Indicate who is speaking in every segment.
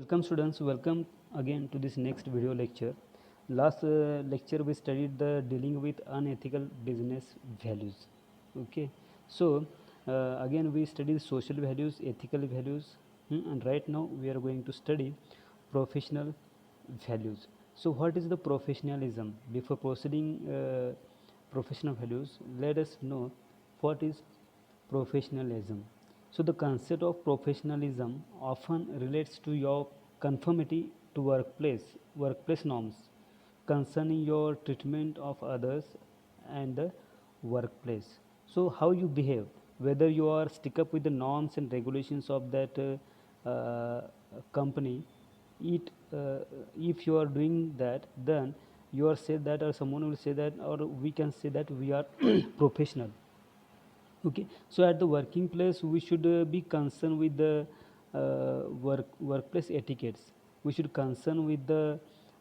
Speaker 1: Welcome students, welcome again to this next video lecture. Last lecture we studied the dealing with unethical business values. Okay, so again we studied social values, ethical values, and right now we are going to study professional values. So what is the professionalism? Before proceeding professional values, let us know what is professionalism. So the concept of professionalism often relates to your conformity to workplace norms concerning your treatment of others and the workplace. So how you behave, whether you are stick up with the norms and regulations of that company, it if you are doing that, then you are say that, or someone will say that, or we can say that we are professional. Okay, so at the working place we should be concerned with the workplace etiquettes. We should concern with the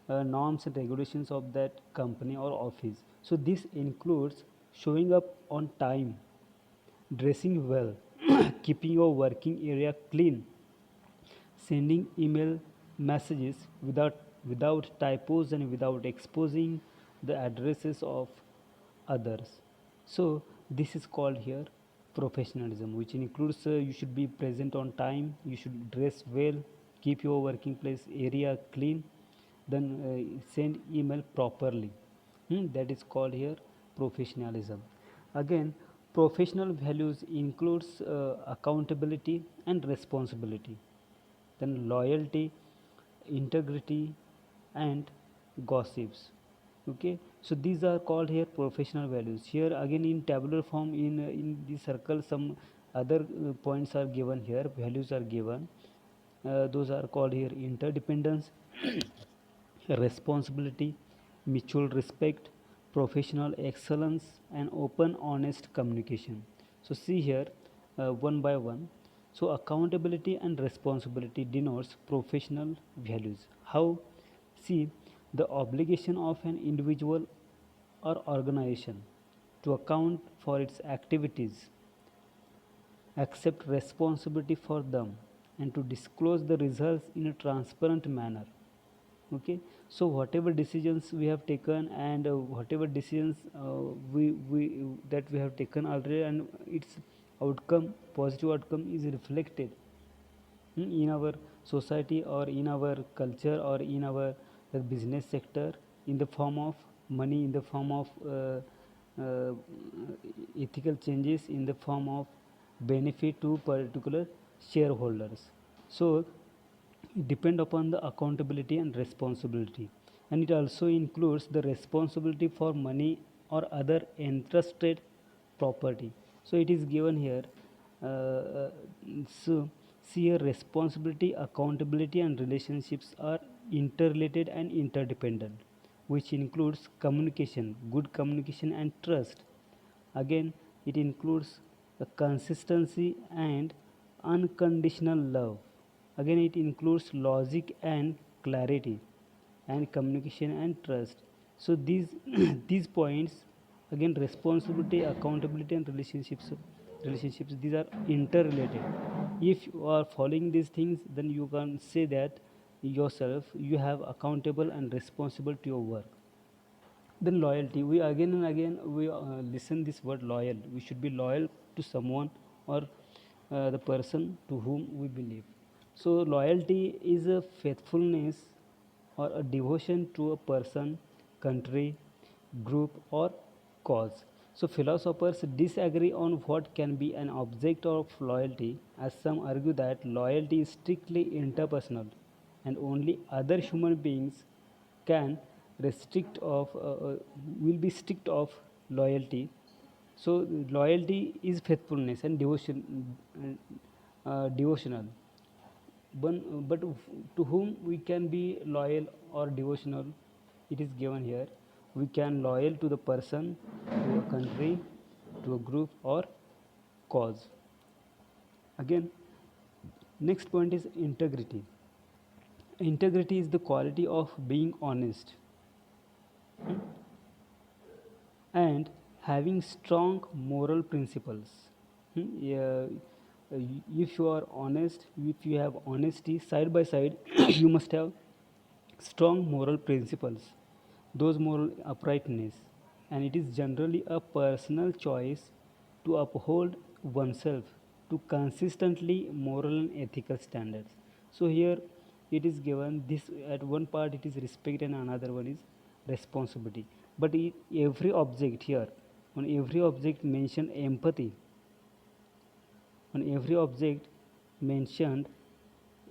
Speaker 1: norms and regulations of that company or office. So this includes showing up on time, dressing well, keeping your working area clean, sending email messages without typos and without exposing the addresses of others. So this is called here professionalism, which includes you should be present on time, you should dress well, keep your working place area clean, then send email properly. That is called here professionalism. Again, professional values includes accountability and responsibility, then loyalty, integrity, and gossips. Okay, so these are called here professional values. Here again in tabular form, in the circle, some other points are given here, values are given. Those are called here interdependence, responsibility, mutual respect, professional excellence, and open honest communication. So see here one by one. So accountability and responsibility denotes professional values. How? See, the obligation of an individual or organization to account for its activities, accept responsibility for them, and to disclose the results in a transparent manner. Okay, so whatever decisions we have taken, and whatever decisions we that we have taken already, and its outcome, positive outcome, is reflected in our society or in our culture or in our business sector, in the form of money, in the form of uh, ethical changes, in the form of benefit to particular shareholders. So depend upon the accountability and responsibility, and it also includes the responsibility for money or other entrusted property. So it is given here. So see here, responsibility, accountability, and relationships are interrelated and interdependent, which includes communication, good communication, and trust. Again, it includes the consistency and unconditional love. Again, it includes logic and clarity, and communication and trust. So these these points, again, responsibility, accountability, and relationships, these are interrelated. If you are following these things, then you can say that yourself you have accountable and responsible to your work. Then loyalty, we again and again we listen this word loyal. We should be loyal to someone, or the person to whom we believe. So loyalty is a faithfulness or a devotion to a person, country, group, or cause. So philosophers disagree on what can be an object of loyalty, as some argue that loyalty is strictly interpersonal and only other human beings can restrict of will be strict of loyalty. So loyalty is faithfulness and devotional. But to whom we can be loyal or devotional, it is given here. We can loyal to the person, to a country, to a group, or cause. Again, next point is integrity. Integrity is the quality of being honest and having strong moral principles. Yeah, if you are honest, if you have honesty side by side, you must have strong moral principles, those moral uprightness, and it is generally a personal choice to uphold oneself to consistently moral and ethical standards. So here it is given this, at one part it is respect and another one is responsibility. But every object here, on every object mention empathy, on every object mentioned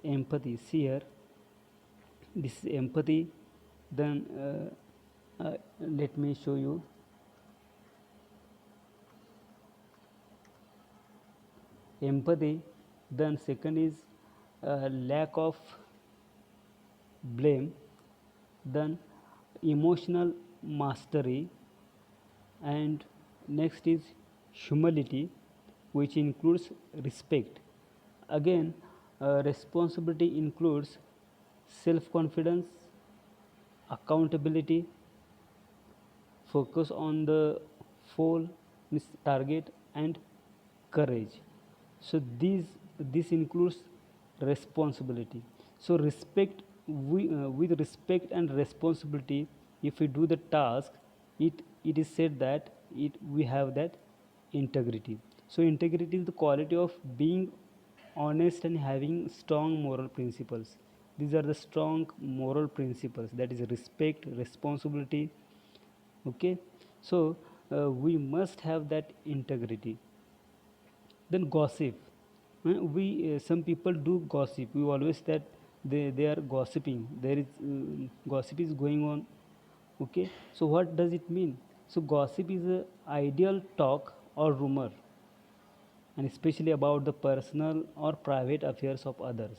Speaker 1: empathy. See here, this is empathy. Then let me show you empathy. Then second is lack of blame. Then emotional mastery, and next is humility, which includes respect. Again, responsibility includes self confidence, accountability, focus on the full target, and courage. So this includes responsibility. So with respect and responsibility, if we do the task, it is said that we have that integrity. So integrity is the quality of being honest and having strong moral principles. These are the strong moral principles, that is respect, responsibility. Okay, so we must have that integrity. Then gossip. We some people do gossip. We always that they are gossiping. There is gossip is going on. Okay, so what does it mean? So gossip is a ideal talk or rumor, and especially about the personal or private affairs of others.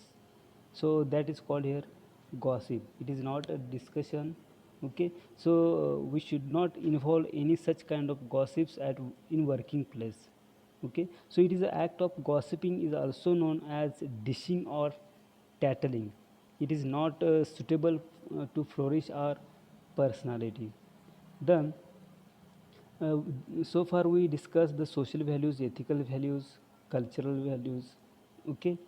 Speaker 1: So that is called here gossip. It is not a discussion. Okay, so we should not involve any such kind of gossips at in working place. Okay, so it is an act of gossiping is also known as dishing or tattling. It is not suitable to flourish our personality. Then uh, so far we discussed the social values, ethical values, cultural values. Okay,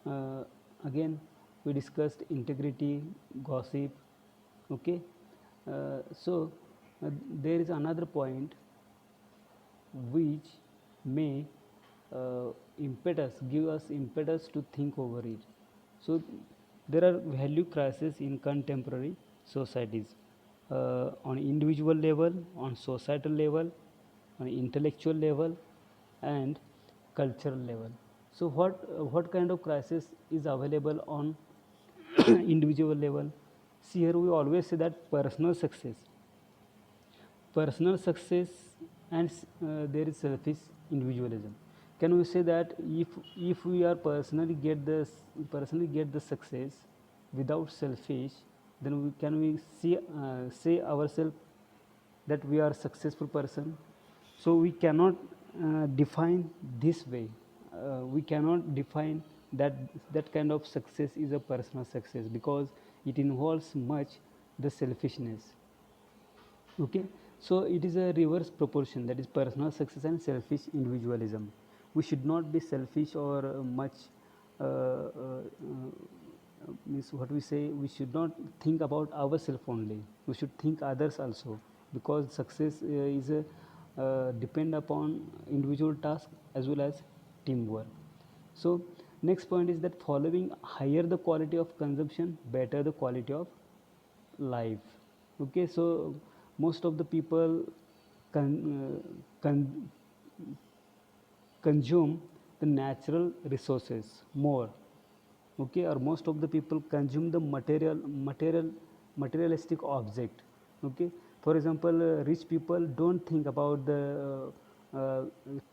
Speaker 1: uh, again we discussed integrity, gossip. Okay, so there is another point which may give us impetus to think over it. So there are value crises in contemporary societies, on individual level, on societal level, on intellectual level, and cultural level. So what kind of crisis is available on individual level? See here we always say that personal success and there is selfish individualism. Can we say that if we are personally get the success without selfish, then we say ourselves that we are successful person? So we cannot define this way. We cannot define that that kind of success is a personal success, because it involves much the selfishness. Okay, so it is a reverse proportion, that is personal success and selfish individualism. We should not be selfish or much uh, uh, means what we say, we should not think about ourselves only, we should think others also, because success is a depend upon individual task as well as teamwork. So next point is that following higher the quality of consumption, better the quality of life. Okay, so most of the people con- consume the natural resources more. Okay, or most of the people consume the materialistic object. Okay, for example, rich people don't think about the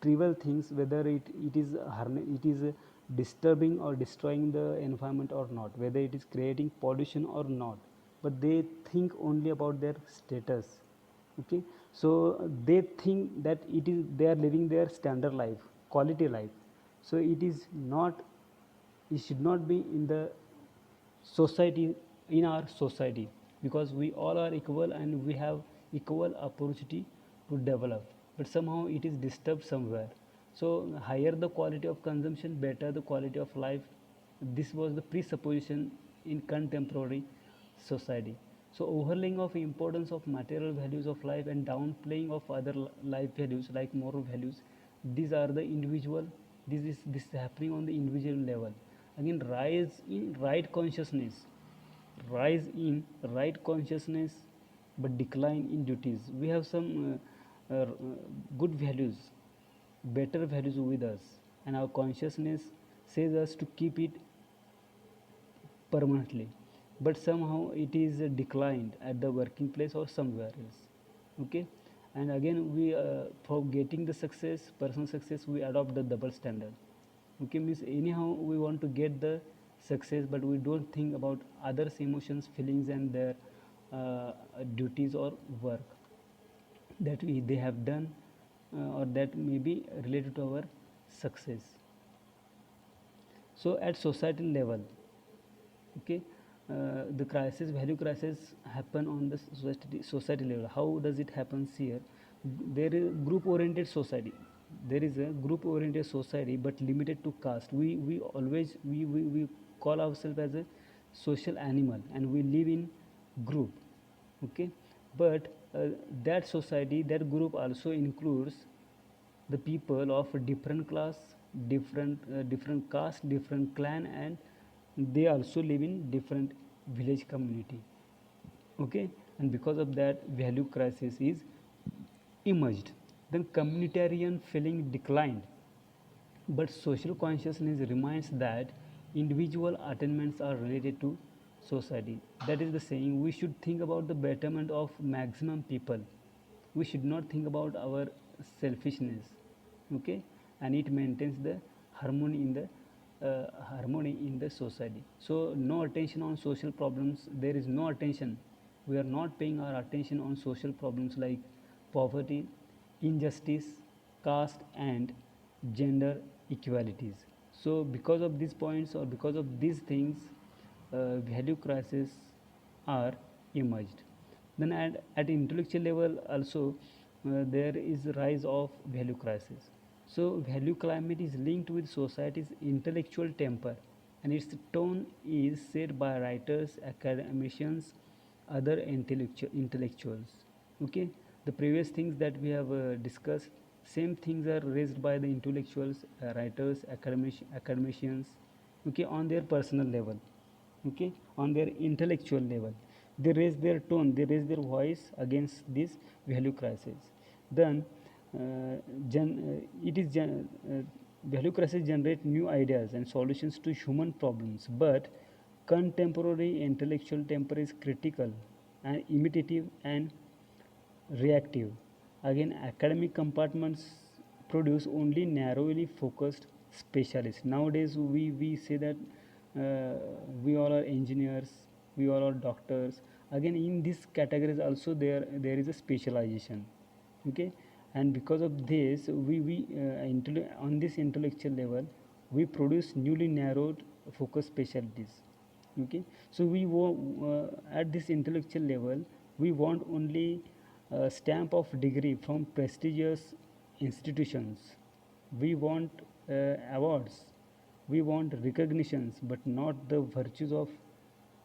Speaker 1: trivial things, whether it is disturbing or destroying the environment or not, whether it is creating pollution or not, but they think only about their status. Okay, so they think that they are living their standard life, quality life. So it should not be in the society, in our society, because we all are equal and we have equal opportunity to develop, but somehow it is disturbed somewhere. So higher the quality of consumption, better the quality of life. This was the presupposition in contemporary society. So overlaying of importance of material values of life and downplaying of other life values like moral values, these are the individual, this is happening on the individual level. Again, rise in right consciousness but decline in duties. We have some good values, better values with us, and our consciousness says us to keep it permanently, but somehow it is declined at the working place or somewhere else. Okay, and again we for getting the success, personal success, we adopt the double standard. Okay, means anyhow we want to get the success, but we don't think about others emotions, feelings, and their duties or work that they have done, or that may be related to our success. So at societal level, okay, the crisis, value crisis, happen on the society level. How does it happen here? There is group oriented society, there is a group oriented society but limited to caste. We always we call ourselves as a social animal and we live in group. Okay, but that society, that group also includes the people of different class, different caste, different clan, and they also live in different village community. Okay, and because of that value crisis is emerged. Then communitarian feeling declined, but social consciousness reminds that individual attainments are related to society. That is the saying, we should think about the betterment of maximum people. We should not think about our selfishness. Okay, and it maintains the harmony in the harmony in the society. So no attention on social problems. There is no attention. We are not paying our attention on social problems like poverty, injustice, caste, and gender equalities. So because of these points or because of these things, value crises are emerged. Then at intellectual level also, there is rise of value crisis. So value climate is linked with society's intellectual temper, and its tone is set by writers, academicians, other intellectuals. Okay, the previous things that we have discussed, same things are raised by the intellectuals, writers, academicians. Okay, on their personal level. Okay, on their intellectual level, they raise their tone, they raise their voice against this value crisis. Then it is value crisis generate new ideas and solutions to human problems, but contemporary intellectual temper is critical and imitative and reactive. Again, academic compartments produce only narrowly focused specialists. Nowadays, we say that we all are engineers, we all are doctors. Again, in these categories also there is a specialization. Okay, and because of this, on this intellectual level, we produce newly narrowed focus specialties. Okay, so at this intellectual level, we want only a stamp of degree from prestigious institutions. We want awards, we want recognitions, but not the virtues of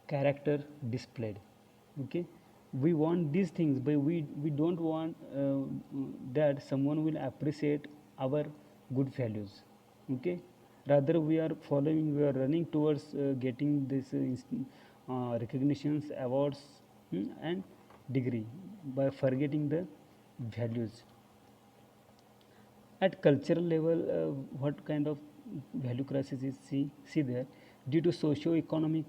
Speaker 1: character displayed. Okay, we want these things, but we don't want that someone will appreciate our good values. Okay, rather we are running towards getting this recognitions, awards, and degree, by forgetting the values. At cultural level, what kind of value crisis is see there? Due to socio-economic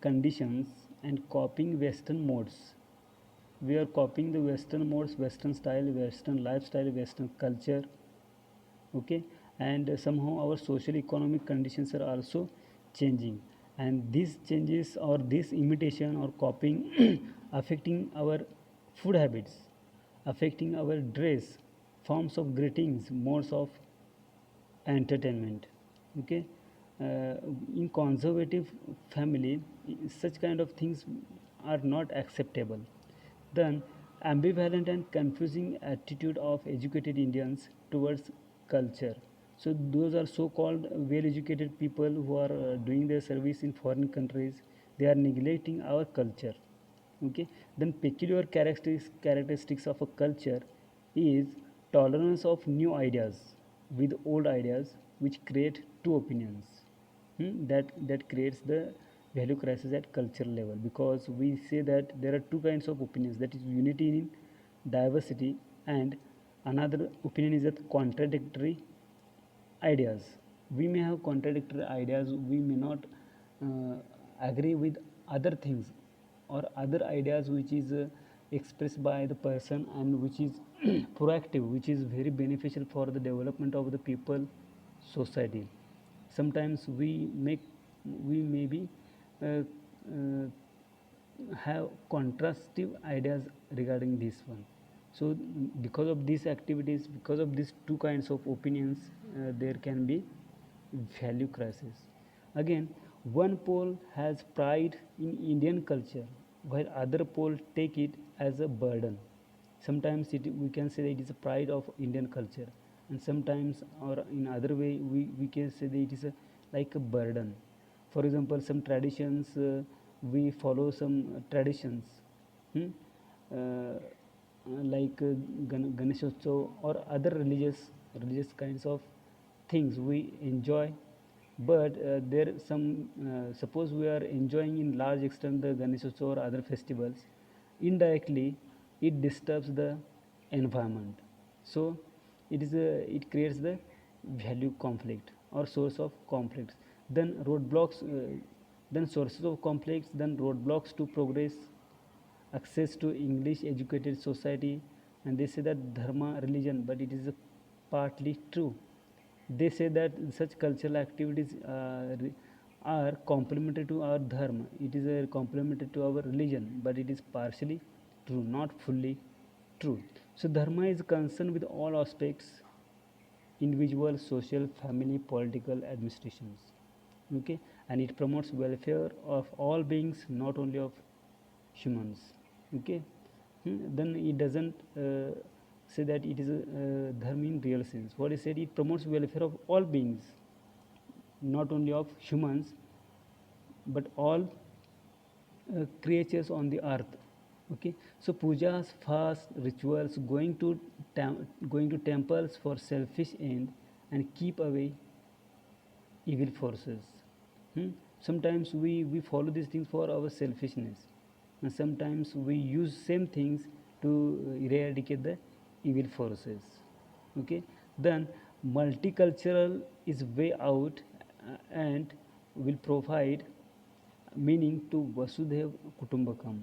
Speaker 1: conditions and copying Western modes, we are copying the Western modes, Western style, Western lifestyle, Western culture. Okay, and somehow our social economic conditions are also changing, and these changes or this imitation or copying affecting our food habits, affecting our dress, forms of greetings, modes of entertainment. Okay, in conservative family, such kind of things are not acceptable. Then ambivalent and confusing attitude of educated Indians towards culture. So those are so called well educated people who are doing their service in foreign countries. They are neglecting our culture. Okay, then peculiar characteristics of a culture is tolerance of new ideas with old ideas, which create two opinions. That creates the value crisis at cultural level, because we say that there are two kinds of opinions, that is unity in diversity, and another opinion is that contradictory ideas. We may have contradictory ideas, we may not uh, agree with other things or other ideas which is expressed by the person, and which is proactive, which is very beneficial for the development of the people, society. Sometimes we maybe uh, uh, have contrastive ideas regarding this one. So because of these activities, because of these two kinds of opinions, there can be value crisis. Again, one pole has pride in Indian culture, while other pole take it as a burden. Sometimes we can say that it is a pride of Indian culture, and sometimes, or in other way, we can say that it is like a burden. For example, some traditions, we follow some traditions, hmm? uh, like Ganeshotsav or other religious kinds of things we enjoy. But there some suppose we are enjoying in large extent the Ganeshotsav or other festivals, indirectly it disturbs the environment. So it creates the value conflict or source of conflicts. Then roadblocks, then sources of conflicts, then roadblocks to progress, access to English educated society. And they say that dharma religion, but it is partly true. They say that such cultural activities are complementary to our dharma, it is complementary to our religion, but it is partially true, not fully true. So dharma is concerned with all aspects: individual, social, family, political, administrations. Okay, and it promotes welfare of all beings, not only of humans. Okay. Then it doesn't say that it is a dharma in real sense. What is said, it promotes welfare of all beings, not only of humans, but all creatures on the earth. Okay, so pujas, fast, rituals, going to temples for selfish end, and keep away evil forces. Sometimes we follow these things for our selfishness, and sometimes we use same things to eradicate the evil forces. Okay, then multicultural is way out, and will provide meaning to Vasudev Kutumbakam.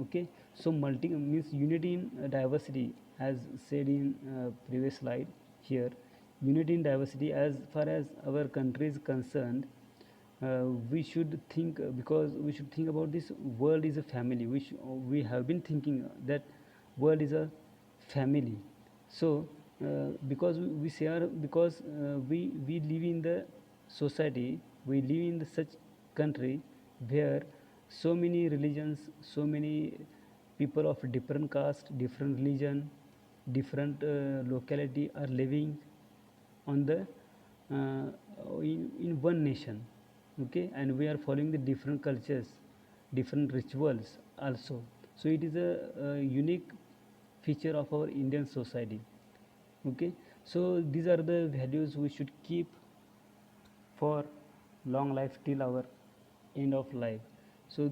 Speaker 1: Okay, so multi means unity in diversity, as said in previous slide here. Unity in diversity, as far as our country is concerned, we should think, because we should think about this world is a family. We have been thinking that world is a family. So because we share, because we live in the society, we live in the such country where so many religions, so many people of different caste, different religion, different locality are living on the in one nation. Okay, and we are following the different cultures, different rituals also. So it is a unique feature of our Indian society. Okay, so these are the values we should keep for long life till our end of life. So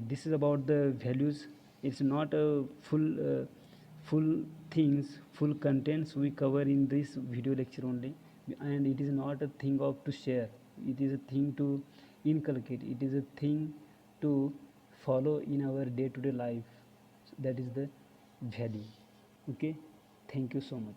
Speaker 1: this is about the values. It's not a full things, full contents we cover in this video lecture only, and it is not a thing of to share, it is a thing to inculcate, it is a thing to follow in our day to day life. So that is the value. Okay, thank you so much.